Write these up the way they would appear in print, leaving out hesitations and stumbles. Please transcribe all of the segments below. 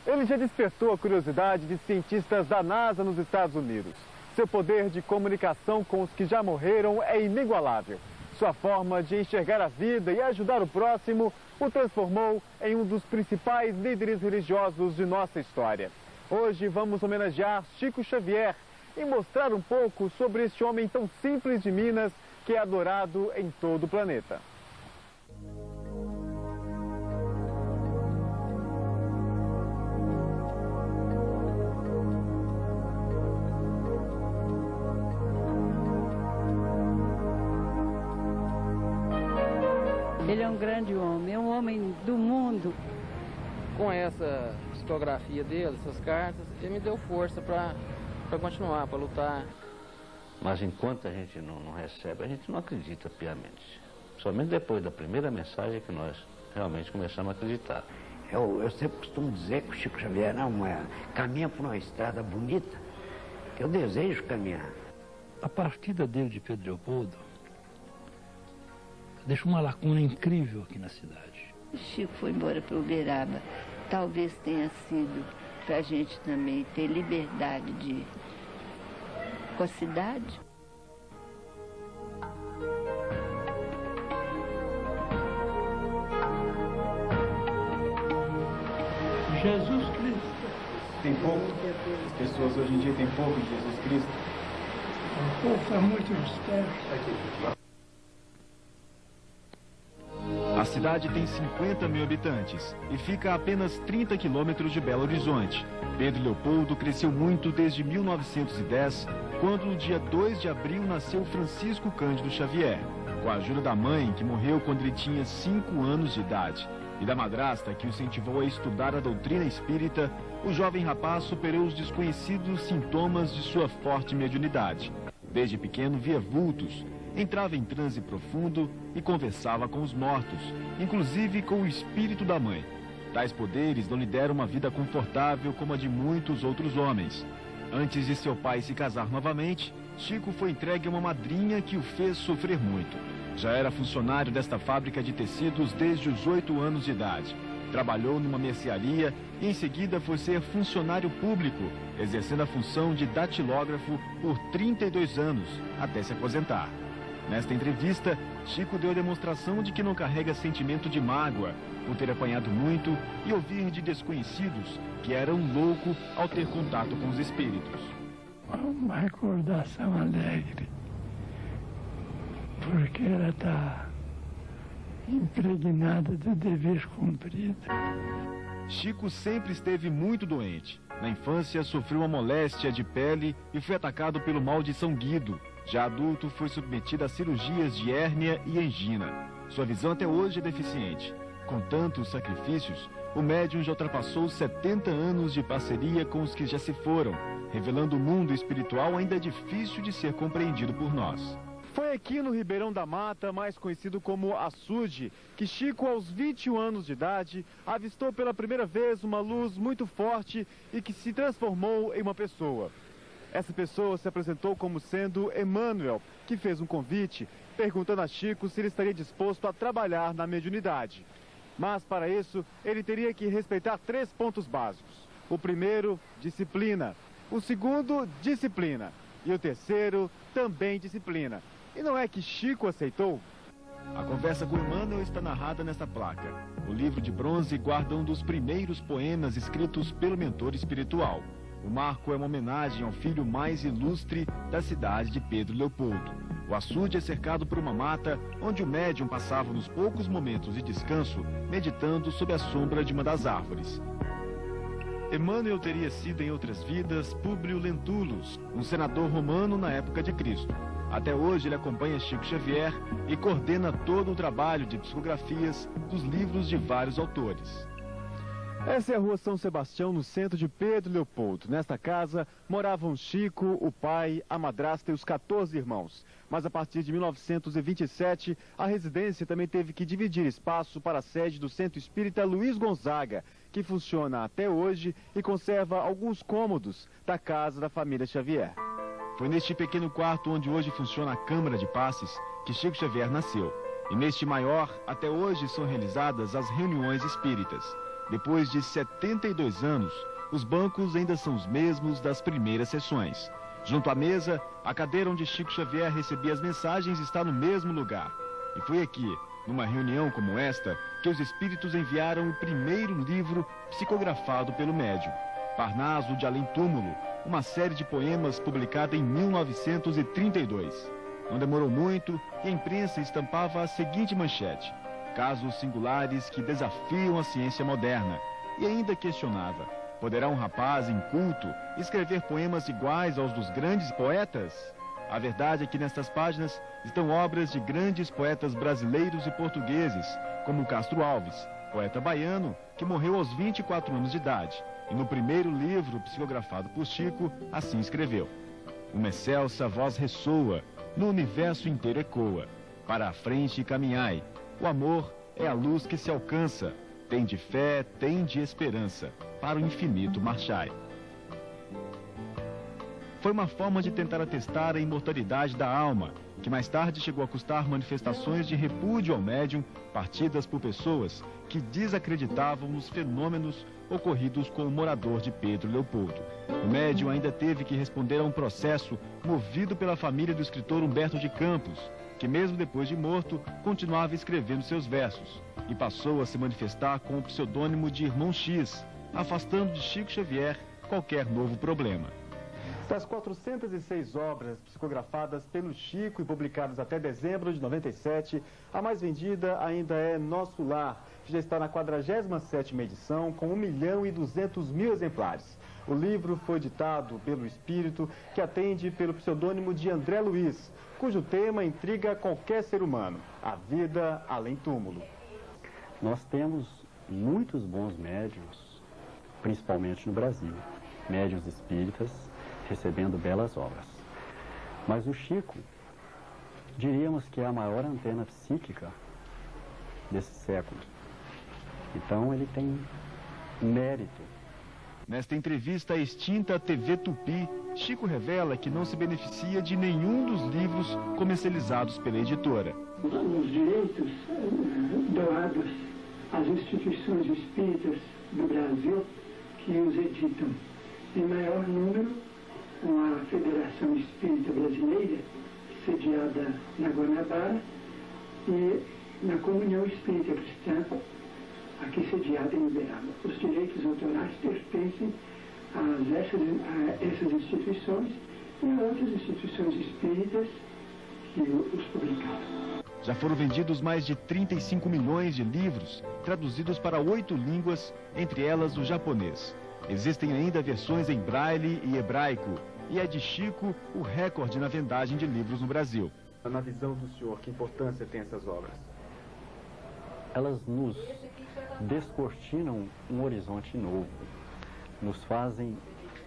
Ele já despertou a curiosidade de cientistas da NASA nos Estados Unidos. Seu poder de comunicação com os que já morreram é inigualável. Sua forma de enxergar a vida e ajudar o próximo o transformou em um dos principais líderes religiosos de nossa história. Hoje vamos homenagear Chico Xavier e mostrar um pouco sobre este homem tão simples de Minas que é adorado em todo o planeta. Ele é um grande homem, é um homem do mundo. Com essa psicografia dele, essas cartas, ele me deu força para continuar, para lutar. Mas enquanto a gente não recebe, a gente não acredita piamente. Somente depois da primeira mensagem que nós realmente começamos a acreditar. Eu sempre costumo dizer que o Chico Xavier caminha por uma estrada bonita, que eu desejo caminhar. A partida dele de Pedro Leopoldo deixa uma lacuna incrível aqui na cidade. O Chico foi embora para Uberaba. Talvez tenha sido para a gente também ter liberdade com a cidade. Jesus Cristo. Tem pouco? As pessoas hoje em dia têm pouco de Jesus Cristo? O povo está muito distante. A cidade tem 50 mil habitantes e fica a apenas 30 quilômetros de Belo Horizonte. Pedro Leopoldo cresceu muito desde 1910, quando no dia 2 de abril nasceu Francisco Cândido Xavier, com a ajuda da mãe, que morreu quando ele tinha 5 anos de idade, e da madrasta, que o incentivou a estudar a doutrina espírita. O jovem rapaz superou os desconhecidos sintomas de sua forte mediunidade. Desde pequeno via vultos, entrava em transe profundo e conversava com os mortos, inclusive com o espírito da mãe. Tais poderes não lhe deram uma vida confortável como a de muitos outros homens. Antes de seu pai se casar novamente, Chico foi entregue a uma madrinha que o fez sofrer muito. Já era funcionário desta fábrica de tecidos desde os 8 anos de idade. Trabalhou numa mercearia e em seguida foi ser funcionário público, exercendo a função de datilógrafo por 32 anos, até se aposentar. Nesta entrevista, Chico deu a demonstração de que não carrega sentimento de mágoa por ter apanhado muito e ouvir de desconhecidos que era um louco ao ter contato com os espíritos. Uma recordação alegre, porque ela está impregnada de dever cumprido. Chico sempre esteve muito doente. Na infância, sofreu uma moléstia de pele e foi atacado pelo mal de São Guido. Já adulto, foi submetido a cirurgias de hérnia e angina. Sua visão até hoje é deficiente. Com tantos sacrifícios, o médium já ultrapassou 70 anos de parceria com os que já se foram, revelando um mundo espiritual ainda difícil de ser compreendido por nós. Foi aqui no Ribeirão da Mata, mais conhecido como Açude, que Chico, aos 21 anos de idade, avistou pela primeira vez uma luz muito forte e que se transformou em uma pessoa. Essa pessoa se apresentou como sendo Emmanuel, que fez um convite, perguntando a Chico se ele estaria disposto a trabalhar na mediunidade. Mas, para isso, ele teria que respeitar 3 pontos básicos. O primeiro, disciplina. O segundo, disciplina. E o terceiro, também disciplina. E não é que Chico aceitou? A conversa com Emmanuel está narrada nesta placa. O livro de bronze guarda um dos primeiros poemas escritos pelo mentor espiritual. O marco é uma homenagem ao filho mais ilustre da cidade de Pedro Leopoldo. O açude é cercado por uma mata, onde o médium passava nos poucos momentos de descanso, meditando sob a sombra de uma das árvores. Emmanuel teria sido em outras vidas Públio Lentulus, um senador romano na época de Cristo. Até hoje ele acompanha Chico Xavier e coordena todo o trabalho de psicografias dos livros de vários autores. Essa é a rua São Sebastião, no centro de Pedro Leopoldo. Nesta casa moravam Chico, o pai, a madrasta e os 14 irmãos. Mas a partir de 1927, a residência também teve que dividir espaço para a sede do Centro Espírita Luiz Gonzaga, que funciona até hoje e conserva alguns cômodos da casa da família Xavier. Foi neste pequeno quarto onde hoje funciona a Câmara de Passes que Chico Xavier nasceu. E neste maior, até hoje são realizadas as reuniões espíritas. Depois de 72 anos, os bancos ainda são os mesmos das primeiras sessões. Junto à mesa, a cadeira onde Chico Xavier recebia as mensagens está no mesmo lugar. E foi aqui, numa reunião como esta, que os espíritos enviaram o primeiro livro psicografado pelo médium, Parnaso de Além Túmulo, uma série de poemas publicada em 1932. Não demorou muito e a imprensa estampava a seguinte manchete: casos singulares que desafiam a ciência moderna. E ainda questionava: poderá um rapaz inculto escrever poemas iguais aos dos grandes poetas? A verdade é que nestas páginas estão obras de grandes poetas brasileiros e portugueses, como Castro Alves, poeta baiano que morreu aos 24 anos de idade. E no primeiro livro psicografado por Chico, assim escreveu: uma excelsa voz ressoa, no universo inteiro ecoa. Para a frente caminhai, o amor é a luz que se alcança. Tem de fé, tem de esperança, para o infinito marchai. Foi uma forma de tentar atestar a imortalidade da alma, que mais tarde chegou a custar manifestações de repúdio ao médium, partidas por pessoas que desacreditavam nos fenômenos ocorridos com o morador de Pedro Leopoldo. O médium ainda teve que responder a um processo movido pela família do escritor Humberto de Campos, que mesmo depois de morto, continuava escrevendo seus versos, e passou a se manifestar com o pseudônimo de Irmão X, afastando de Chico Xavier qualquer novo problema. Das 406 obras psicografadas pelo Chico e publicadas até dezembro de 97, a mais vendida ainda é Nosso Lar, que já está na 47ª edição, com 1.200.000 exemplares. O livro foi ditado pelo espírito que atende pelo pseudônimo de André Luiz, cujo tema intriga qualquer ser humano: a vida além túmulo. Nós temos muitos bons médiuns, principalmente no Brasil, médiuns espíritas, recebendo belas obras. Mas o Chico, diríamos que é a maior antena psíquica desse século. Então ele tem mérito. Nesta entrevista à extinta TV Tupi, Chico revela que não se beneficia de nenhum dos livros comercializados pela editora. Os direitos doados às instituições espíritas do Brasil que os editam, em maior número, com a Federação Espírita Brasileira, sediada na Guanabara, e na Comunhão Espírita Cristã, aqui sediada em Uberaba. Os direitos autorais pertencem a essas instituições e a outras instituições espíritas que os publicaram. Já foram vendidos mais de 35 milhões de livros, traduzidos para 8 línguas, entre elas o japonês. Existem ainda versões em braille e hebraico, e é de Chico o recorde na vendagem de livros no Brasil. Na visão do senhor, que importância tem essas obras? Elas nos descortinam um horizonte novo, nos fazem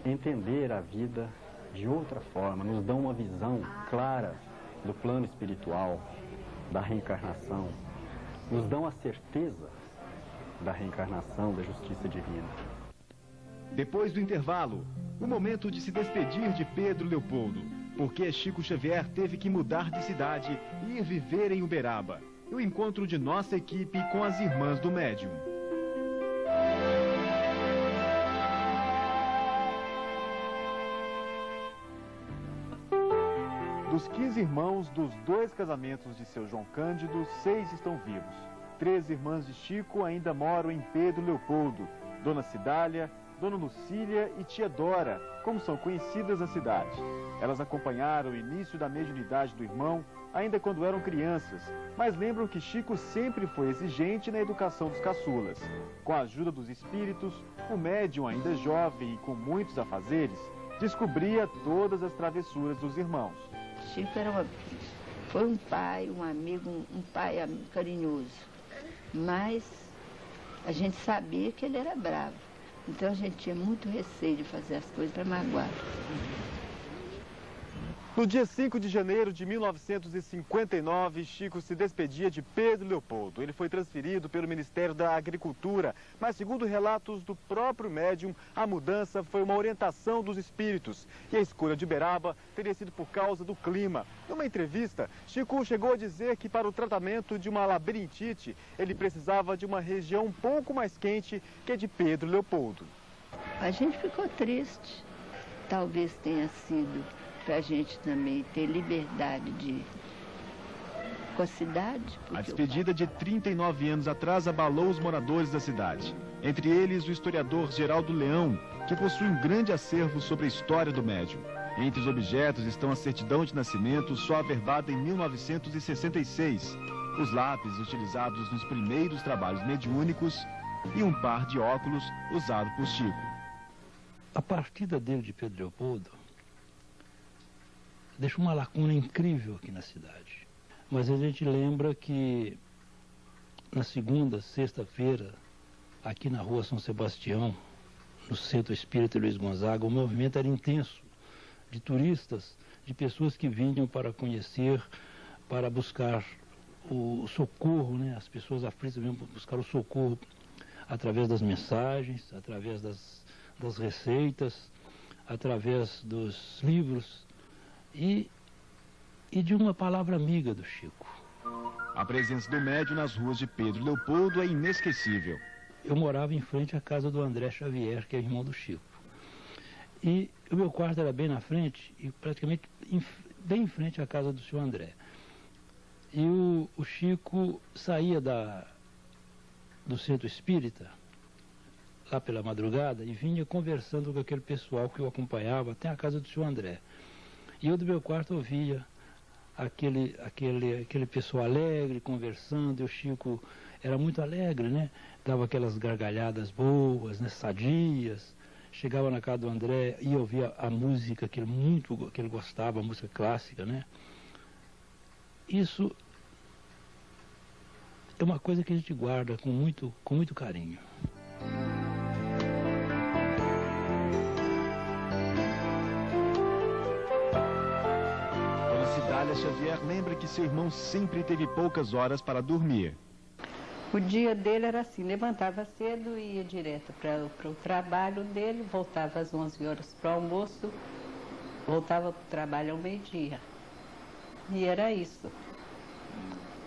entender a vida de outra forma, nos dão uma visão clara do plano espiritual, da reencarnação, nos dão a certeza da reencarnação, da justiça divina. Depois do intervalo, o momento de se despedir de Pedro Leopoldo, porque Chico Xavier teve que mudar de cidade e ir viver em Uberaba. E o encontro de nossa equipe com as irmãs do médium. Dos 15 irmãos dos 2 casamentos de seu João Cândido, 6 estão vivos. 3 irmãs de Chico ainda moram em Pedro Leopoldo: Dona Cidália, Dona Lucília e Tia Dora, como são conhecidas na cidade. Elas acompanharam o início da mediunidade do irmão, ainda quando eram crianças, mas lembram que Chico sempre foi exigente na educação dos caçulas. Com a ajuda dos espíritos, o médium, ainda jovem e com muitos afazeres, descobria todas as travessuras dos irmãos. Chico foi um pai, um amigo, um pai carinhoso, mas a gente sabia que ele era bravo. Então a gente tinha muito receio de fazer as coisas para magoar. No dia 5 de janeiro de 1959, Chico se despedia de Pedro Leopoldo. Ele foi transferido pelo Ministério da Agricultura, mas segundo relatos do próprio médium, a mudança foi uma orientação dos espíritos. E a escolha de Uberaba teria sido por causa do clima. Numa entrevista, Chico chegou a dizer que para o tratamento de uma labirintite, ele precisava de uma região um pouco mais quente que a de Pedro Leopoldo. A gente ficou triste. Talvez tenha sido para a gente também ter liberdade com a cidade. A despedida de 39 anos atrás abalou os moradores da cidade. Entre eles, o historiador Geraldo Leão, que possui um grande acervo sobre a história do médium. Entre os objetos estão a certidão de nascimento, só averbada em 1966, os lápis utilizados nos primeiros trabalhos mediúnicos e um par de óculos usado por Chico. A partida dele de Pedro Leopoldo deixa uma lacuna incrível aqui na cidade. Mas a gente lembra que na segunda, sexta-feira, aqui na rua São Sebastião, no Centro Espírita Luiz Gonzaga, o movimento era intenso, de turistas, de pessoas que vinham para conhecer, para buscar o socorro, né? As pessoas aflitas vinham buscar o socorro através das mensagens, através das receitas, através dos livros e de uma palavra amiga do Chico. A presença do médium nas ruas de Pedro Leopoldo é inesquecível. Eu morava em frente à casa do André Xavier, que é irmão do Chico. E o meu quarto era bem na frente, e praticamente bem em frente à casa do senhor André. E o Chico saía do centro espírita, lá pela madrugada, e vinha conversando com aquele pessoal que eu acompanhava até a casa do senhor André. E eu do meu quarto ouvia aquele pessoal alegre, conversando, e o Chico era muito alegre, né? Dava aquelas gargalhadas boas, né? Sadias. Chegava na casa do André e ouvia a música que ele gostava, a música clássica, né? Isso é uma coisa que a gente guarda com muito carinho. Dona Cidália Xavier lembra que seu irmão sempre teve poucas horas para dormir. O dia dele era assim, levantava cedo e ia direto para o trabalho dele, voltava às 11 horas para o almoço, voltava para o trabalho ao meio-dia. E era isso.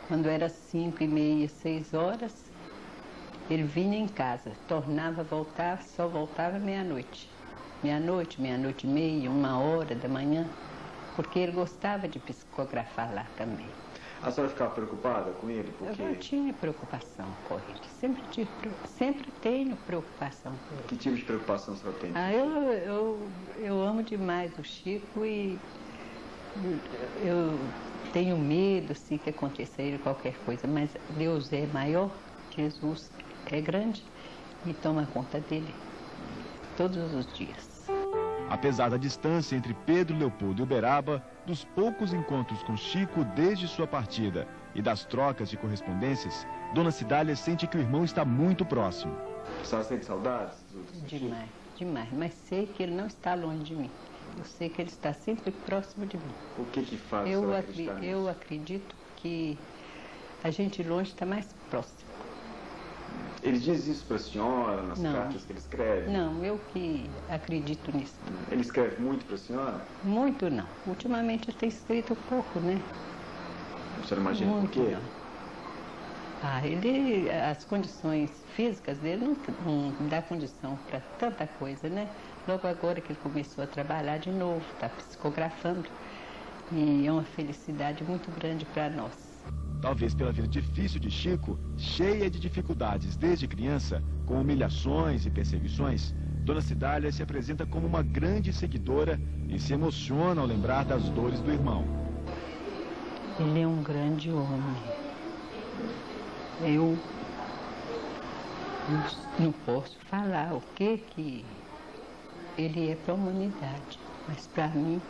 Quando era 5h30, 6 horas, ele vinha em casa, tornava a voltar, só voltava meia-noite. Meia-noite, meia-noite e meia, 1h da manhã, porque ele gostava de psicografar lá também. A senhora ficava preocupada com ele? Porque... Eu não tinha preocupação com ele, sempre tenho preocupação com ele. Que tipo de preocupação a senhora tem? Eu amo demais o Chico e eu tenho medo, sim, que aconteça a ele qualquer coisa, mas Deus é maior, Jesus é grande e toma conta dele todos os dias. Apesar da distância entre Pedro Leopoldo e Uberaba, dos poucos encontros com Chico desde sua partida e das trocas de correspondências, Dona Cidália sente que o irmão está muito próximo. A senhora sente saudades? Demais, demais, mas sei que ele não está longe de mim. Eu sei que ele está sempre próximo de mim. O que faz a senhora acreditar nisso? Eu acredito que a gente longe está mais próximo. Ele diz isso para a senhora, nas cartas que ele escreve? Não, eu que acredito nisso. Ele escreve muito para a senhora? Muito não. Ultimamente eu tenho escrito pouco, né? A senhora imagina muito por quê? Não. As condições físicas dele não dá condição para tanta coisa, né? Logo agora que ele começou a trabalhar de novo, está psicografando. E é uma felicidade muito grande para nós. Talvez pela vida difícil de Chico, cheia de dificuldades desde criança, com humilhações e perseguições, Dona Cidália se apresenta como uma grande seguidora e se emociona ao lembrar das dores do irmão. Ele é um grande homem. Eu não posso falar o que ele é para a humanidade, mas para mim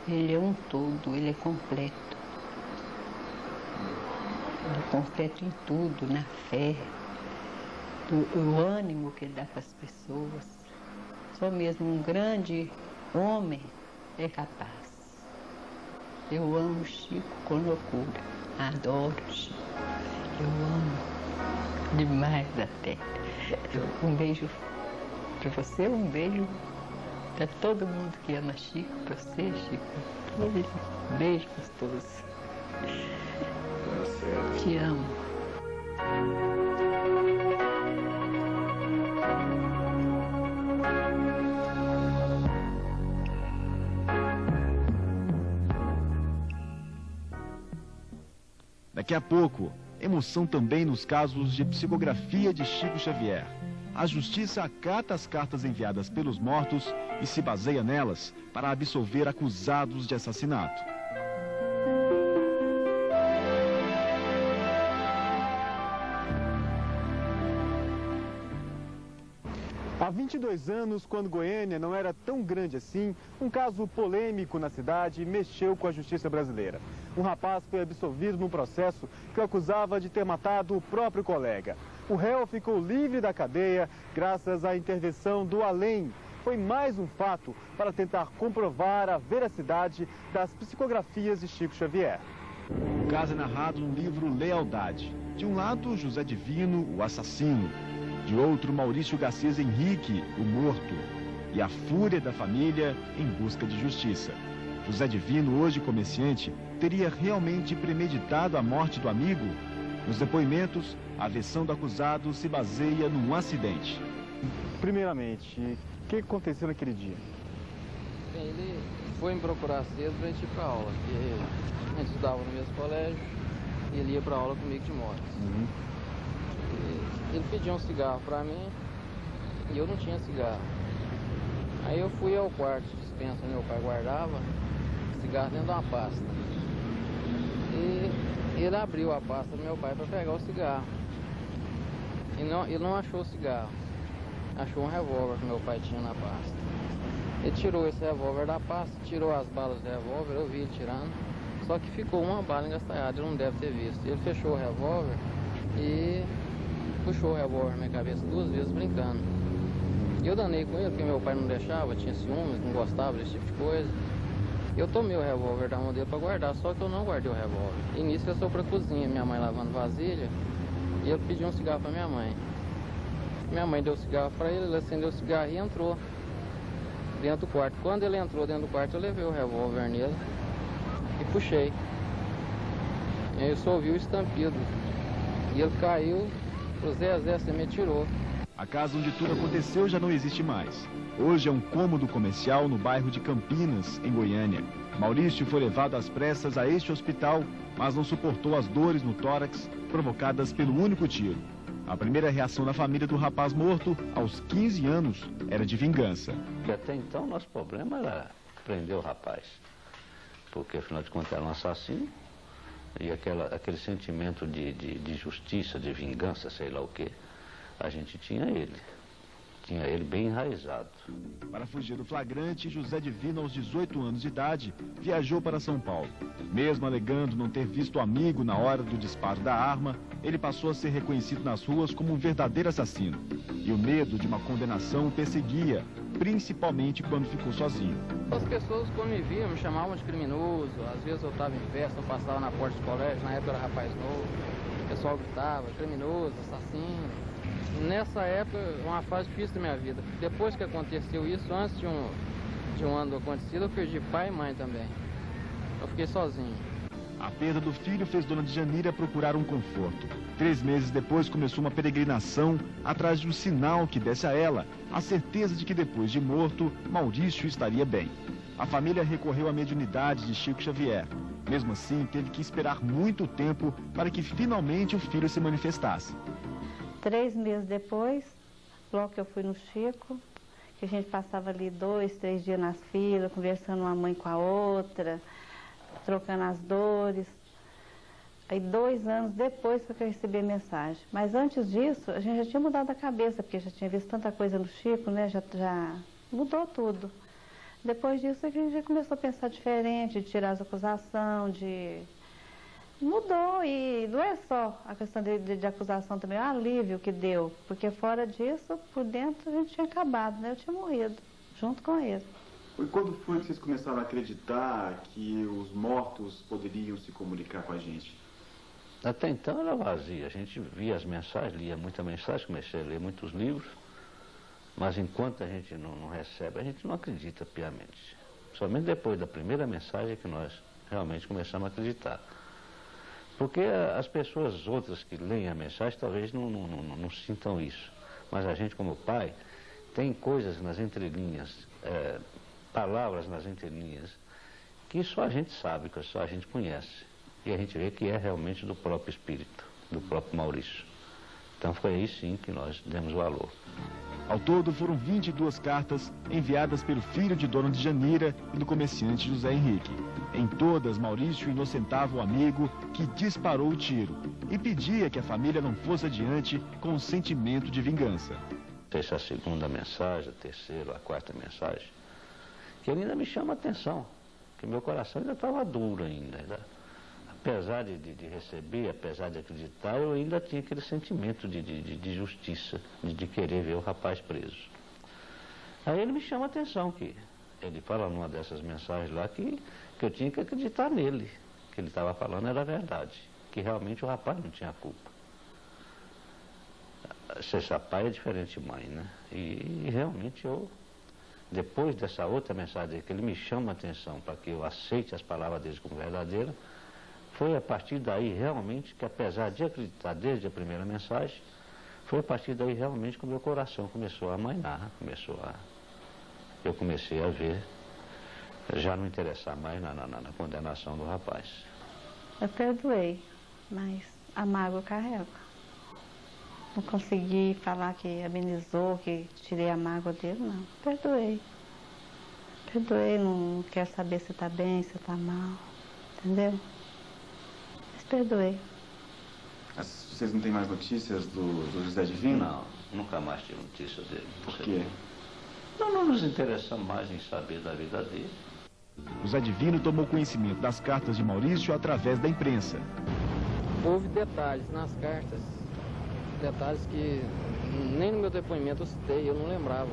ele é um todo, ele é completo. Ele é completo em tudo, na fé, o ânimo que ele dá para as pessoas. Só mesmo um grande homem é capaz. Eu amo Chico com loucura. Adoro Chico. Eu amo demais até. Um beijo para você, um beijo para todo mundo que ama Chico, para você, Chico. Um beijo gostoso. Te amo. Daqui a pouco, emoção também nos casos de psicografia de Chico Xavier. A justiça acata as cartas enviadas pelos mortos e se baseia nelas para absolver acusados de assassinato. Há 22 anos, quando Goiânia não era tão grande assim, um caso polêmico na cidade mexeu com a justiça brasileira. Um rapaz foi absolvido num processo que o acusava de ter matado o próprio colega. O réu ficou livre da cadeia graças à intervenção do além. Foi mais um fato para tentar comprovar a veracidade das psicografias de Chico Xavier. O caso é narrado no livro Lealdade. De um lado, José Divino, o assassino. De outro, Maurício Garcês Henrique, o morto. E a fúria da família em busca de justiça. José Divino, hoje comerciante, teria realmente premeditado a morte do amigo? Nos depoimentos, a versão do acusado se baseia num acidente. Primeiramente, o que aconteceu naquele dia? Bem, ele foi me procurar cedo para a gente ir para aula, porque a gente estudava no mesmo colégio e ele ia para aula comigo de moto. Ele pediu um cigarro para mim e eu não tinha cigarro. Aí eu fui ao quarto de dispensa onde meu pai guardava cigarro dentro de uma pasta. E ele abriu a pasta do meu pai para pegar o cigarro. E ele não achou o cigarro. Achou um revólver que meu pai tinha na pasta. Ele tirou esse revólver da pasta, tirou as balas do revólver, eu vi ele tirando. Só que ficou uma bala engastalhada, ele não deve ter visto. Ele fechou o revólver e puxou o revólver na minha cabeça 2 vezes brincando. E eu danei com ele, porque meu pai não deixava, tinha ciúmes, não gostava desse tipo de coisa. Eu tomei o revólver da mão dele para guardar, só que eu não guardei o revólver. E nisso eu sou pra cozinha, minha mãe lavando vasilha, e ele pediu um cigarro para minha mãe. Minha mãe deu o cigarro para ele, ele acendeu o cigarro e entrou dentro do quarto. Quando ele entrou dentro do quarto, eu levei o revólver nele e puxei. E aí eu só ouvi o estampido. E ele caiu, o Zé, você me tirou. A casa onde tudo aconteceu já não existe mais. Hoje é um cômodo comercial no bairro de Campinas, em Goiânia. Maurício foi levado às pressas a este hospital, mas não suportou as dores no tórax provocadas pelo único tiro. A primeira reação da família do rapaz morto, aos 15 anos, era de vingança. E até então, nosso problema era prender o rapaz. Porque, afinal de contas, era um assassino. E aquele sentimento de justiça, de vingança, sei lá o quê, a gente tinha ele. Tinha ele bem enraizado. Para fugir do flagrante, José Divino, aos 18 anos de idade, viajou para São Paulo. Mesmo alegando não ter visto o amigo na hora do disparo da arma, ele passou a ser reconhecido nas ruas como um verdadeiro assassino. E o medo de uma condenação o perseguia, principalmente quando ficou sozinho. As pessoas, quando me viam, me chamavam de criminoso. Às vezes eu estava em festa, eu passava na porta do colégio, na época eu era rapaz novo. O pessoal gritava, criminoso, assassino. Nessa época, uma fase difícil da minha vida. Depois que aconteceu isso, antes de um ano do acontecido, eu perdi pai e mãe também. Eu fiquei sozinho. A perda do filho fez Dona de Janira procurar um conforto. 3 meses depois começou uma peregrinação atrás de um sinal que desse a ela a certeza de que depois de morto, Maurício estaria bem. A família recorreu à mediunidade de Chico Xavier. Mesmo assim, teve que esperar muito tempo para que finalmente o filho se manifestasse. 3 meses depois, logo que eu fui no Chico, que a gente passava ali 2, 3 dias nas filas, conversando uma mãe com a outra, trocando as dores. Aí 2 anos depois foi que eu recebi a mensagem. Mas antes disso, a gente já tinha mudado a cabeça, porque já tinha visto tanta coisa no Chico, né? Já mudou tudo. Depois disso, a gente já começou a pensar diferente, de tirar as acusações, Mudou, e não é só a questão de acusação também, é o alívio que deu, porque fora disso, por dentro, a gente tinha acabado, né? Eu tinha morrido, junto com ele. E quando foi que vocês começaram a acreditar que os mortos poderiam se comunicar com a gente? Até então era vazia. A gente via as mensagens, lia muita mensagem, comecei a ler muitos livros, mas enquanto a gente não recebe, a gente não acredita piamente. Somente depois da primeira mensagem que nós realmente começamos a acreditar. Porque as pessoas outras que leem a mensagem talvez não sintam isso. Mas a gente, como pai, tem coisas nas entrelinhas, palavras nas entrelinhas, que só a gente sabe, que só a gente conhece. E a gente vê que é realmente do próprio espírito, do próprio Maurício. Então foi aí sim que nós demos valor. Ao todo foram 22 cartas enviadas pelo filho de Dona Djanira e do comerciante José Henrique. Em todas, Maurício inocentava o amigo que disparou o tiro e pedia que a família não fosse adiante com o sentimento de vingança. Essa é a segunda mensagem, a terceira, a quarta mensagem, que ainda me chama a atenção, que meu coração ainda estava duro ainda. Apesar de receber, apesar de acreditar, eu ainda tinha aquele sentimento de justiça, de querer ver o rapaz preso. Aí ele me chama a atenção, que ele fala numa dessas mensagens lá que eu tinha que acreditar nele, que ele estava falando era verdade, que realmente o rapaz não tinha culpa. Ser pai é diferente de mãe, né? E realmente eu, depois dessa outra mensagem que ele me chama a atenção para que eu aceite as palavras dele como verdadeiras, foi a partir daí realmente que, apesar de acreditar desde a primeira mensagem, foi a partir daí realmente que o meu coração começou a amainar, eu comecei a ver, já não interessar mais na condenação do rapaz. Eu perdoei, mas a mágoa carrega. Não consegui falar que amenizou, que tirei a mágoa dele, não. Perdoei. Perdoei, não quero saber se está bem, se está mal, entendeu? Perdoei. Vocês não têm mais notícias do José Divino? Não, nunca mais tive notícias dele. Por quê? Não nos interessamos mais em saber da vida dele. José Divino tomou conhecimento das cartas de Maurício através da imprensa. Houve detalhes nas cartas, detalhes que nem no meu depoimento eu citei, eu não lembrava.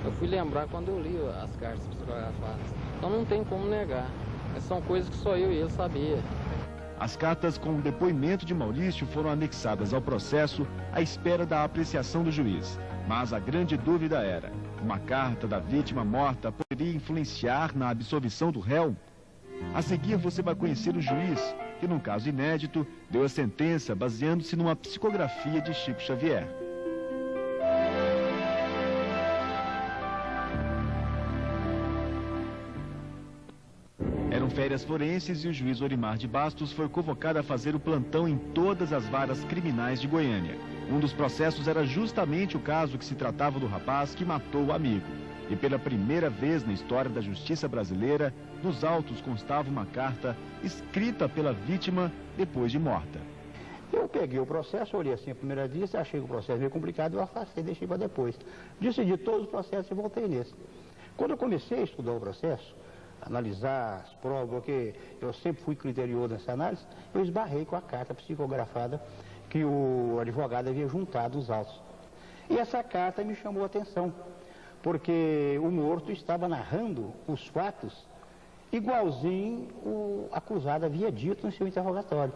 Eu fui lembrar quando eu li as cartas psicografadas. Então não tem como negar. São coisas que só eu e ele sabia. As cartas com o depoimento de Maurício foram anexadas ao processo à espera da apreciação do juiz. Mas a grande dúvida era: uma carta da vítima morta poderia influenciar na absolvição do réu? A seguir você vai conhecer o juiz, que num caso inédito, deu a sentença baseando-se numa psicografia de Chico Xavier. Eram férias forenses e o juiz Orimar de Bastos foi convocado a fazer o plantão em todas as varas criminais de Goiânia. Um dos processos era justamente o caso que se tratava do rapaz que matou o amigo. E pela primeira vez na história da justiça brasileira, nos autos constava uma carta escrita pela vítima depois de morta. Eu peguei o processo, olhei assim a primeira vista, achei que o processo meio complicado, eu afastei, deixei para depois. Decidi todos os processos e voltei nesse. Quando eu comecei a estudar o processo, analisar as provas, porque eu sempre fui criterioso nessa análise, eu esbarrei com a carta psicografada que o advogado havia juntado os autos. E essa carta me chamou a atenção, porque o morto estava narrando os fatos igualzinho o acusado havia dito no seu interrogatório.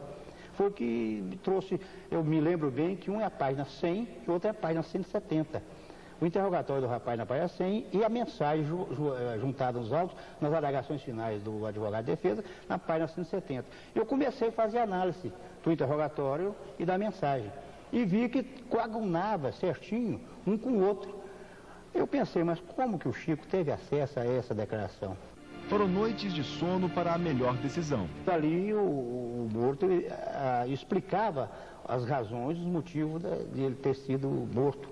Foi o que me trouxe, eu me lembro bem que um é a página 100 e outro é a página 170. O interrogatório do rapaz na página 100 e a mensagem juntada nos autos, nas alegações finais do advogado de defesa, na página 170. Eu comecei a fazer análise do interrogatório e da mensagem. E vi que coadunava certinho um com o outro. Eu pensei, mas como que o Chico teve acesso a essa declaração? Foram noites de sono para a melhor decisão. Ali o morto explicava as razões, os motivos de ele ter sido morto.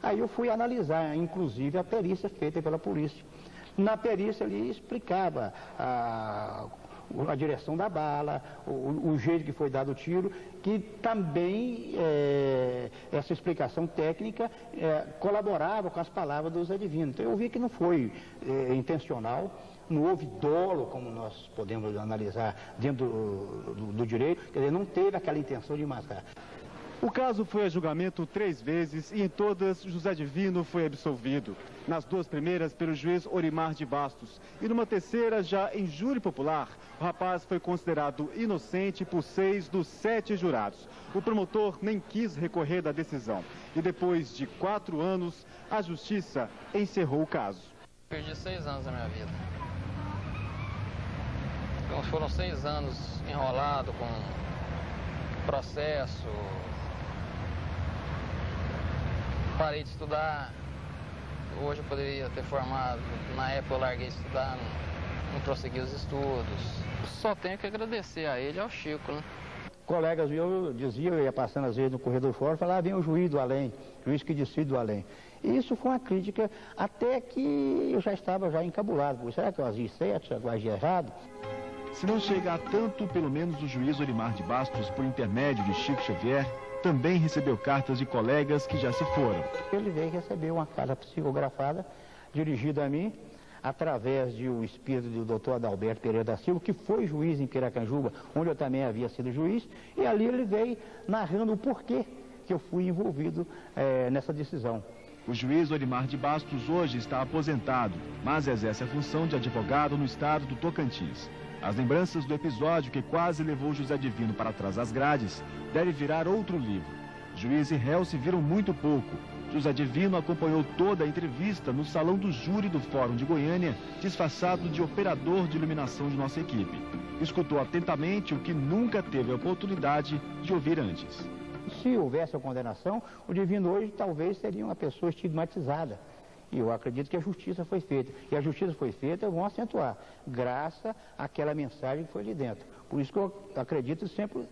Aí eu fui analisar, inclusive, a perícia feita pela polícia. Na perícia ele explicava a direção da bala, o jeito que foi dado o tiro, que também essa explicação técnica colaborava com as palavras do José Divino. Então eu vi que não foi intencional, não houve dolo, como nós podemos analisar dentro do direito, quer dizer, não teve aquela intenção de matar. O caso foi a julgamento 3 vezes e em todas José Divino foi absolvido. Nas 2 primeiras pelo juiz Orimar de Bastos e numa terceira, já em júri popular, o rapaz foi considerado inocente por 6 dos 7 jurados. O promotor nem quis recorrer da decisão e depois de 4 anos, a justiça encerrou o caso. Perdi 6 anos da minha vida. Então, foram 6 anos enrolado com processo. Parei de estudar. Hoje eu poderia ter formado. Na época eu larguei de estudar, não prossegui os estudos. Só tenho que agradecer a ele e ao Chico, né? Colegas meus diziam, eu ia passando às vezes no corredor fora, falava, vem o juiz do além, juiz que decide do além. E isso foi uma crítica até que eu já estava encabulado. Será que eu agi certo, será que eu agi errado? Se não chega a tanto, pelo menos o juiz Orimar de Bastos, por intermédio de Chico Xavier, também recebeu cartas de colegas que já se foram. Ele veio receber uma carta psicografada, dirigida a mim, através do espírito do Dr. Adalberto Pereira da Silva, que foi juiz em Piracanjuba, onde eu também havia sido juiz, e ali ele veio narrando o porquê que eu fui envolvido nessa decisão. O juiz Orimar de Bastos hoje está aposentado, mas exerce a função de advogado no estado do Tocantins. As lembranças do episódio que quase levou José Divino para trás das grades deve virar outro livro. Juiz e réu se viram muito pouco. José Divino acompanhou toda a entrevista no salão do júri do Fórum de Goiânia, disfarçado de operador de iluminação de nossa equipe. Escutou atentamente o que nunca teve a oportunidade de ouvir antes. Se houvesse a condenação, o Divino hoje talvez seria uma pessoa estigmatizada. E eu acredito que a justiça foi feita. E a justiça foi feita, vão acentuar, graças àquela mensagem que foi ali dentro. Por isso que eu acredito e sempre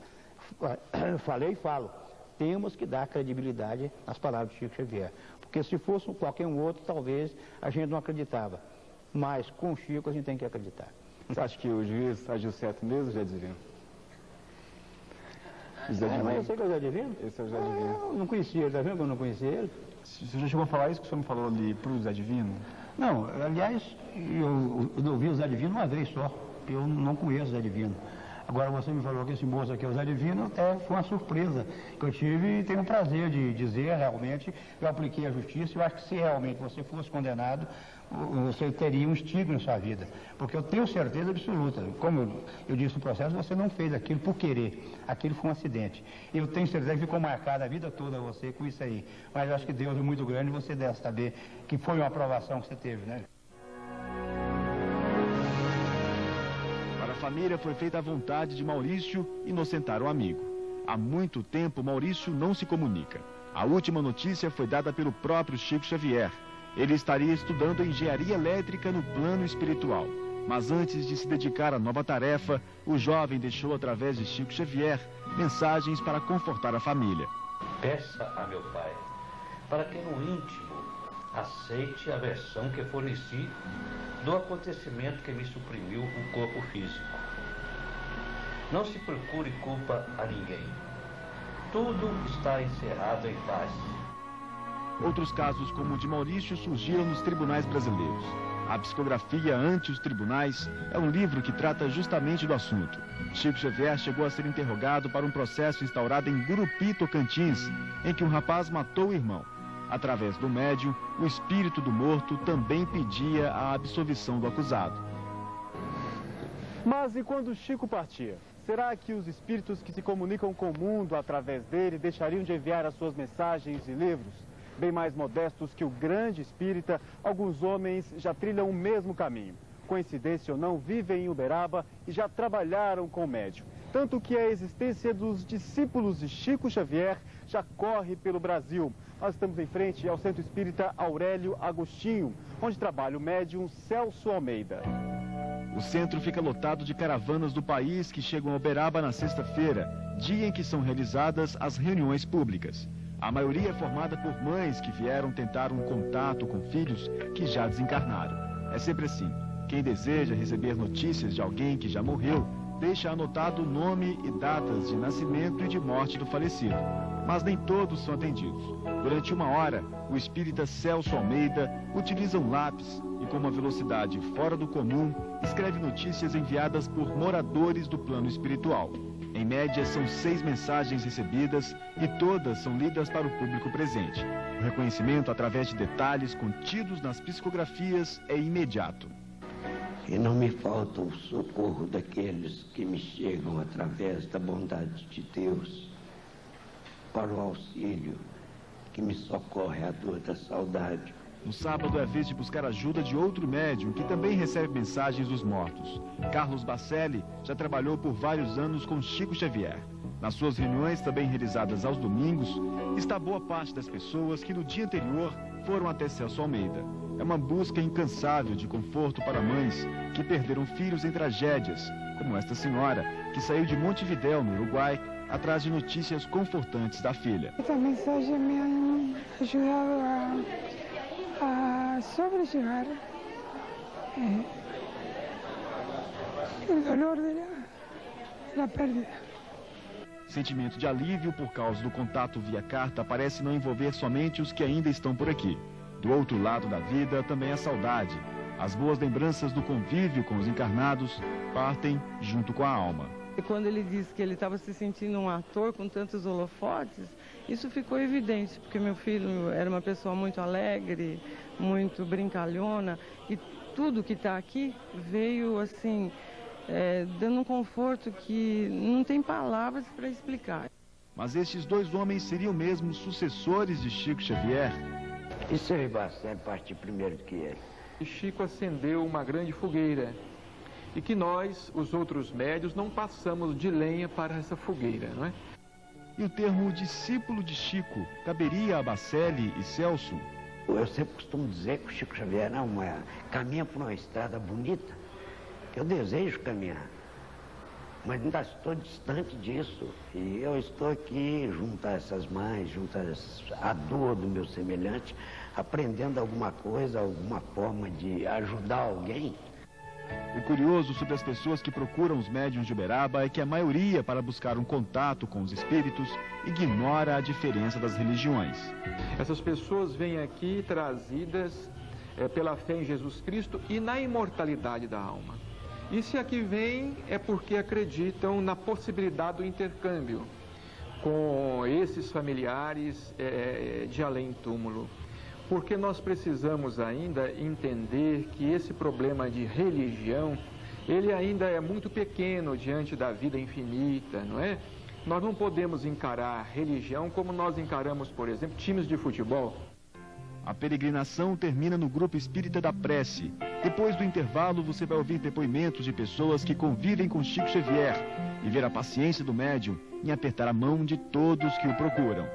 falei e falo. Temos que dar credibilidade às palavras de Chico Xavier. Porque se fosse qualquer um outro, talvez a gente não acreditava. Mas com o Chico a gente tem que acreditar. Você acha que o juiz agiu certo mesmo, José Divino? Mas eu sei que é o José Divino? Esse é o José Divino. Eu não conhecia ele, tá vendo que eu não conhecia ele? Você já chegou a falar isso que o senhor me falou ali pro José Divino? Não, aliás, eu ouvi o José Divino uma vez só. Eu não conheço o José Divino. Agora você me falou que esse moço aqui é o José Divino, até foi uma surpresa que eu tive e tenho o prazer de dizer realmente, eu apliquei a justiça. Eu acho que se realmente você fosse condenado, você teria um estigma na sua vida. Porque eu tenho certeza absoluta, como eu disse no processo, você não fez aquilo por querer, aquilo foi um acidente. Eu tenho certeza que ficou marcada a vida toda você com isso aí. Mas eu acho que Deus é muito grande e você deve saber que foi uma aprovação que você teve, né? A família foi feita à vontade de Maurício inocentar o amigo. Há muito tempo, Maurício não se comunica. A última notícia foi dada pelo próprio Chico Xavier. Ele estaria estudando engenharia elétrica no plano espiritual. Mas antes de se dedicar à nova tarefa, o jovem deixou, através de Chico Xavier, mensagens para confortar a família. Peça a meu pai, para que no íntimo aceite a versão que forneci do acontecimento que me suprimiu o corpo físico. Não se procure culpa a ninguém. Tudo está encerrado em paz. Outros casos, como o de Maurício, surgiram nos tribunais brasileiros. A Psicografia ante os Tribunais é um livro que trata justamente do assunto. Chico Xavier chegou a ser interrogado para um processo instaurado em Gurupi, Tocantins, em que um rapaz matou o irmão. Através do médium, o espírito do morto também pedia a absolvição do acusado. Mas e quando Chico partia? Será que os espíritos que se comunicam com o mundo através dele deixariam de enviar as suas mensagens e livros? Bem mais modestos que o grande espírita, alguns homens já trilham o mesmo caminho. Coincidência ou não, vivem em Uberaba e já trabalharam com o médium. Tanto que a existência dos discípulos de Chico Xavier já corre pelo Brasil. Nós estamos em frente ao Centro Espírita Aurélio Agostinho, onde trabalha o médium Celso Almeida. O centro fica lotado de caravanas do país que chegam a Uberaba na sexta-feira, dia em que são realizadas as reuniões públicas. A maioria é formada por mães que vieram tentar um contato com filhos que já desencarnaram. É sempre assim. Quem deseja receber notícias de alguém que já morreu, deixa anotado o nome e datas de nascimento e de morte do falecido. Mas nem todos são atendidos. Durante 1 hora, o espírita Celso Almeida utiliza um lápis e, com uma velocidade fora do comum, escreve notícias enviadas por moradores do plano espiritual. Em média, são 6 mensagens recebidas e todas são lidas para o público presente. O reconhecimento através de detalhes contidos nas psicografias é imediato. E não me falta o socorro daqueles que me chegam através da bondade de Deus para o auxílio que me socorre à dor da saudade. No sábado é a vez de buscar ajuda de outro médium que também recebe mensagens dos mortos. Carlos Bacelli já trabalhou por vários anos com Chico Xavier. Nas suas reuniões, também realizadas aos domingos, está boa parte das pessoas que no dia anterior foram até Celso Almeida. É uma busca incansável de conforto para mães que perderam filhos em tragédias, como esta senhora, que saiu de Montevidéu, no Uruguai, atrás de notícias confortantes da filha. Esta mensagem me ha ajudado a sobrellevar o dolor da pérdida. Sentimento de alívio por causa do contato via carta parece não envolver somente os que ainda estão por aqui. Do outro lado da vida também a saudade. As boas lembranças do convívio com os encarnados partem junto com a alma. E quando ele disse que ele estava se sentindo um ator com tantos holofotes, isso ficou evidente, porque meu filho era uma pessoa muito alegre, muito brincalhona, e tudo que está aqui veio assim, dando um conforto que não tem palavras para explicar. Mas estes 2 homens seriam mesmo sucessores de Chico Xavier? E se o Bacelli partir primeiro que ele? E Chico acendeu uma grande fogueira e que nós, os outros médios, não passamos de lenha para essa fogueira, não é? E o termo discípulo de Chico caberia a Bacelli e Celso? Eu sempre costumo dizer que o Chico Xavier caminha por uma estrada bonita, que eu desejo caminhar, mas ainda estou distante disso. E eu estou aqui junto a essas mães, junto à dor do meu semelhante, aprendendo alguma coisa, alguma forma de ajudar alguém. O curioso sobre as pessoas que procuram os médiuns de Uberaba é que a maioria, para buscar um contato com os espíritos, ignora a diferença das religiões. Essas pessoas vêm aqui trazidas pela fé em Jesus Cristo e na imortalidade da alma. E se aqui vêm é porque acreditam na possibilidade do intercâmbio com esses familiares de além-túmulo. Porque nós precisamos ainda entender que esse problema de religião, ele ainda é muito pequeno diante da vida infinita, não é? Nós não podemos encarar religião como nós encaramos, por exemplo, times de futebol. A peregrinação termina no Grupo Espírita da Prece. Depois do intervalo, você vai ouvir depoimentos de pessoas que convivem com Chico Xavier e ver a paciência do médium em apertar a mão de todos que o procuram.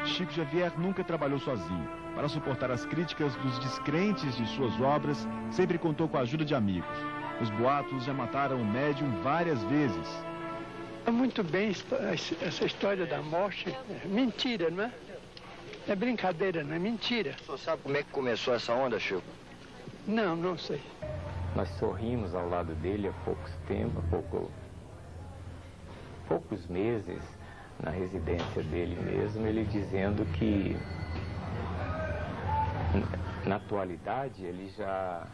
Chico Xavier nunca trabalhou sozinho. Para suportar as críticas dos descrentes de suas obras, sempre contou com a ajuda de amigos. Os boatos já mataram o médium várias vezes. Muito bem essa história da morte. É mentira, não é? É brincadeira, não é mentira. O senhor sabe como é que começou essa onda, Chico? Não, não sei. Nós sorrimos ao lado dele há poucos meses, na residência dele mesmo, ele dizendo que na atualidade ele já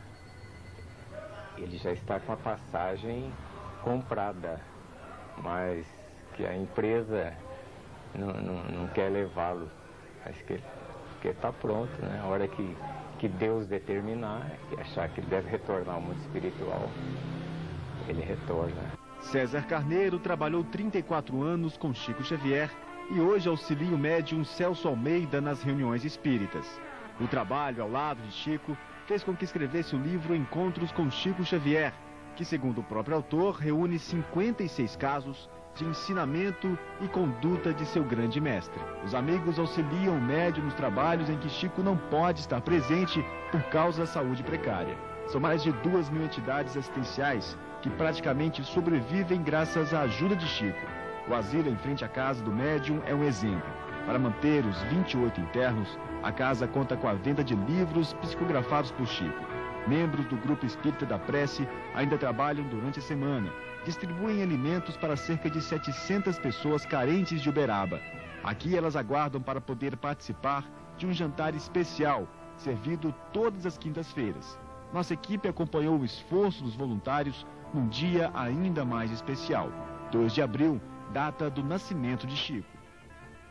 está com a passagem comprada, mas que a empresa não quer levá-lo. Acho que está pronto, né? A hora que Deus determinar e achar que ele deve retornar ao mundo espiritual, ele retorna. César Carneiro trabalhou 34 anos com Chico Xavier e hoje auxilia o médium Celso Almeida nas reuniões espíritas. O trabalho ao lado de Chico fez com que escrevesse o livro Encontros com Chico Xavier, que, segundo o próprio autor, reúne 56 casos de ensinamento e conduta de seu grande mestre. Os amigos auxiliam o médium nos trabalhos em que Chico não pode estar presente por causa da saúde precária. São mais de 2.000 entidades assistenciais que praticamente sobrevivem graças à ajuda de Chico. O asilo em frente à casa do médium é um exemplo. Para manter os 28 internos, a casa conta com a venda de livros psicografados por Chico. Membros do Grupo Espírita da Prece ainda trabalham durante a semana. Distribuem alimentos para cerca de 700 pessoas carentes de Uberaba. Aqui elas aguardam para poder participar de um jantar especial, servido todas as quintas-feiras. Nossa equipe acompanhou o esforço dos voluntários num dia ainda mais especial, 2 de abril, data do nascimento de Chico.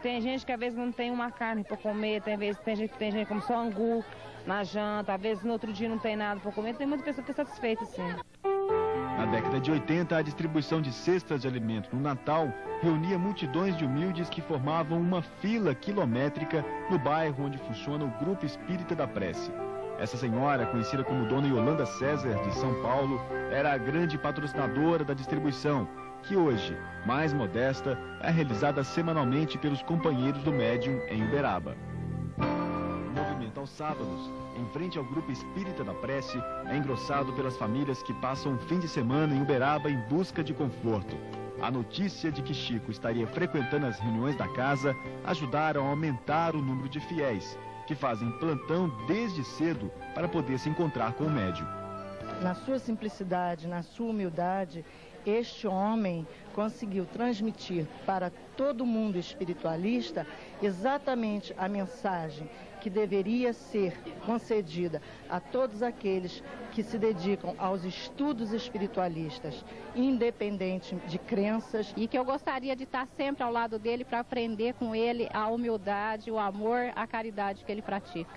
Tem gente que às vezes não tem uma carne para comer, tem gente que come só angu na janta, às vezes no outro dia não tem nada para comer, tem muita pessoa que está satisfeita, sim. Na década de 80, a distribuição de cestas de alimento no Natal reunia multidões de humildes que formavam uma fila quilométrica no bairro onde funciona o Grupo Espírita da Prece. Essa senhora, conhecida como Dona Yolanda César, de São Paulo, era a grande patrocinadora da distribuição, que hoje, mais modesta, é realizada semanalmente pelos companheiros do médium em Uberaba. O movimento aos sábados, em frente ao Grupo Espírita da Prece, é engrossado pelas famílias que passam o fim de semana em Uberaba em busca de conforto. A notícia de que Chico estaria frequentando as reuniões da casa ajudaram a aumentar o número de fiéis, que fazem plantão desde cedo para poder se encontrar com o médium. Na sua simplicidade, na sua humildade, este homem conseguiu transmitir para todo mundo espiritualista exatamente a mensagem que deveria ser concedida a todos aqueles que se dedicam aos estudos espiritualistas, independente de crenças. E que eu gostaria de estar sempre ao lado dele para aprender com ele a humildade, o amor, a caridade que ele pratica.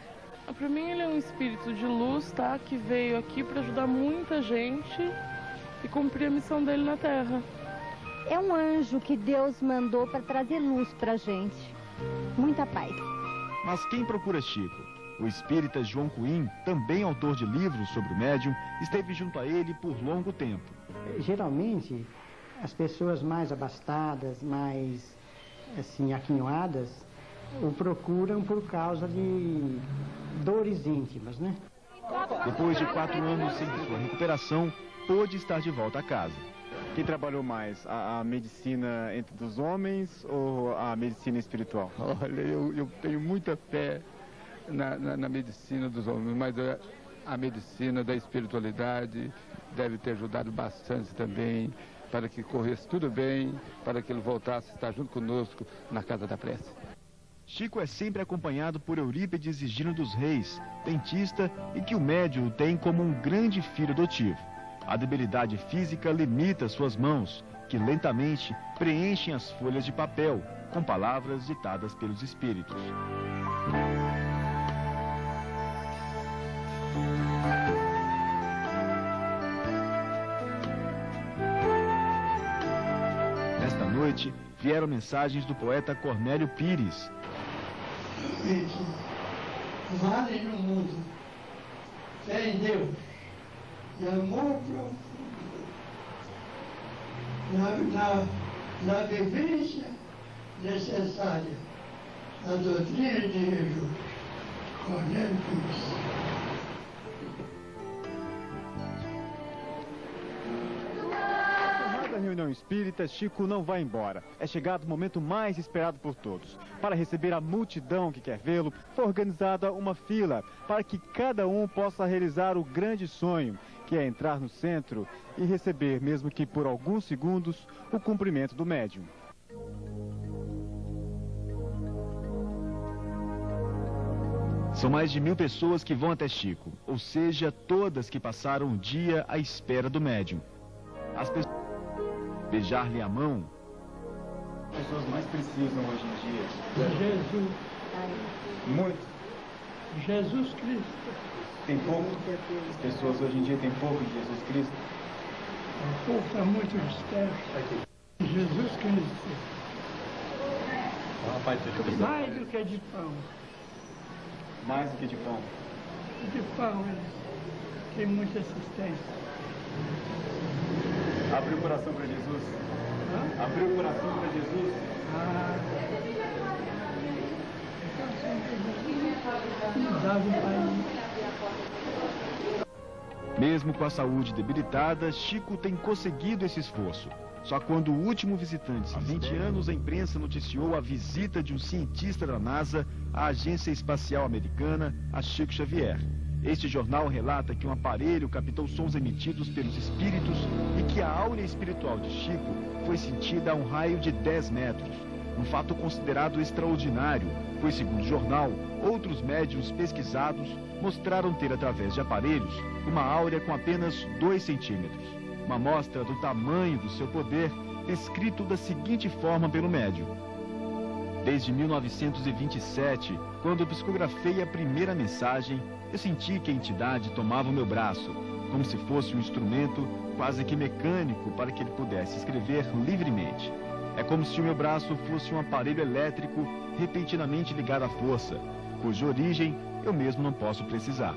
Para mim ele é um espírito de luz, tá? Que veio aqui para ajudar muita gente e cumprir a missão dele na Terra. É um anjo que Deus mandou para trazer luz para a gente. Muita paz. Mas quem procura Chico? O espírita João Cuim, também autor de livros sobre o médium, esteve junto a ele por longo tempo. Geralmente, as pessoas mais abastadas, mais assim, aquinhoadas, o procuram por causa de dores íntimas, né? Depois de 4 anos sem sua recuperação, pôde estar de volta a casa. Quem trabalhou mais, a medicina entre os homens ou a medicina espiritual? Olha, eu tenho muita fé na medicina dos homens, mas a medicina da espiritualidade deve ter ajudado bastante também para que corresse tudo bem, para que ele voltasse a estar junto conosco na Casa da Prece. Chico é sempre acompanhado por Eurípides Higino dos Reis, dentista, e que o médium tem como um grande filho adotivo. A debilidade física limita suas mãos, que lentamente preenchem as folhas de papel com palavras ditadas pelos espíritos. Nesta noite, vieram mensagens do poeta Cornélio Pires. Vale no mundo, fé em Deus e amor profundo na vivência necessária da doutrina de Jesus. Cornélio Pires. Da reunião espírita, Chico não vai embora. É chegado o momento mais esperado por todos. Para receber a multidão que quer vê-lo, foi organizada uma fila para que cada um possa realizar o grande sonho, que é entrar no centro e receber, mesmo que por alguns segundos, o cumprimento do médium. São mais de 1000 pessoas que vão até Chico, ou seja, todas que passaram o dia à espera do médium. As pessoas beijar-lhe a mão. As pessoas mais precisam hoje em dia. Jesus. Muito. Jesus Cristo. Tem pouco. As pessoas hoje em dia têm pouco de Jesus Cristo. O povo está muito distante. Jesus Cristo. Mais do que de pão. Mais do que de pão. De pão, tem muita assistência. Abre o coração para Jesus. Abre o coração para Jesus. Mesmo com a saúde debilitada, Chico tem conseguido esse esforço. Só quando o último visitante, há 20 anos, a imprensa noticiou a visita de um cientista da NASA à Agência Espacial Americana, a Chico Xavier. Este jornal relata que um aparelho captou sons emitidos pelos espíritos e que a áurea espiritual de Chico foi sentida a um raio de 10 metros. Um fato considerado extraordinário, pois, segundo o jornal, outros médiuns pesquisados mostraram ter, através de aparelhos, uma áurea com apenas 2 centímetros. Uma amostra do tamanho do seu poder, descrito da seguinte forma pelo médium. Desde 1927, quando eu psicografei a primeira mensagem, eu senti que a entidade tomava o meu braço, como se fosse um instrumento quase que mecânico para que ele pudesse escrever livremente. É como se o meu braço fosse um aparelho elétrico repentinamente ligado à força, cuja origem eu mesmo não posso precisar.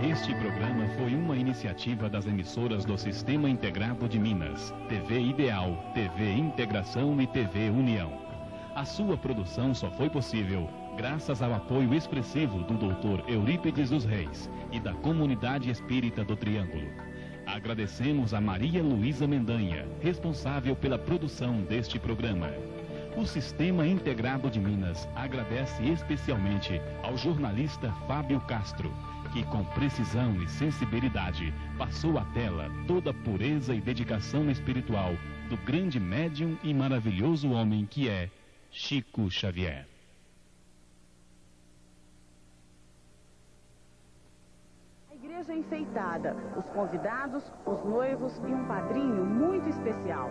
Este programa foi uma iniciativa das emissoras do Sistema Integrado de Minas, TV Ideal, TV Integração e TV União. A sua produção só foi possível graças ao apoio expressivo do Dr. Eurípides dos Reis e da Comunidade Espírita do Triângulo. Agradecemos a Maria Luísa Mendanha, responsável pela produção deste programa. O Sistema Integrado de Minas agradece especialmente ao jornalista Fábio Castro, que com precisão e sensibilidade passou à tela toda a pureza e dedicação espiritual do grande médium e maravilhoso homem que é Chico Xavier. A igreja enfeitada, os convidados, os noivos e um padrinho muito especial.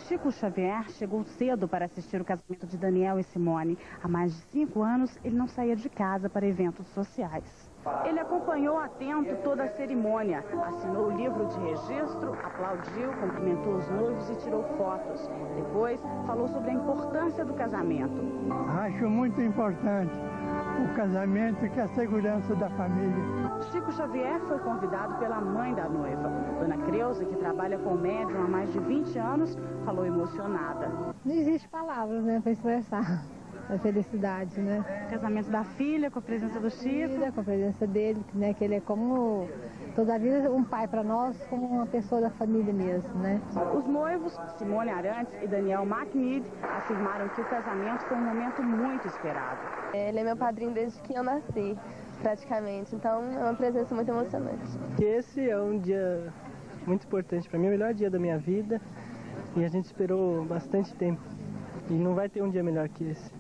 Chico Xavier chegou cedo para assistir o casamento de Daniel e Simone. Há mais de 5 anos, ele não saía de casa para eventos sociais. Ele acompanhou atento toda a cerimônia, assinou o livro de registro, aplaudiu, cumprimentou os noivos e tirou fotos. Depois, falou sobre a importância do casamento. Acho muito importante o casamento, que é a segurança da família. Chico Xavier foi convidado pela mãe da noiva. Dona Creuza, que trabalha com o médium há mais de 20 anos, falou emocionada. Não existe palavras, né, para expressar a felicidade, né? Casamento da filha, com a presença do Chico. Com a presença dele, né, que ele é como, toda a vida, um pai para nós, como uma pessoa da família mesmo, né? Os noivos, Simone Arantes e Daniel MacNeid, afirmaram que o casamento foi um momento muito esperado. Ele é meu padrinho desde que eu nasci, praticamente, então é uma presença muito emocionante. Esse é um dia muito importante para mim, é o melhor dia da minha vida, e a gente esperou bastante tempo, e não vai ter um dia melhor que esse.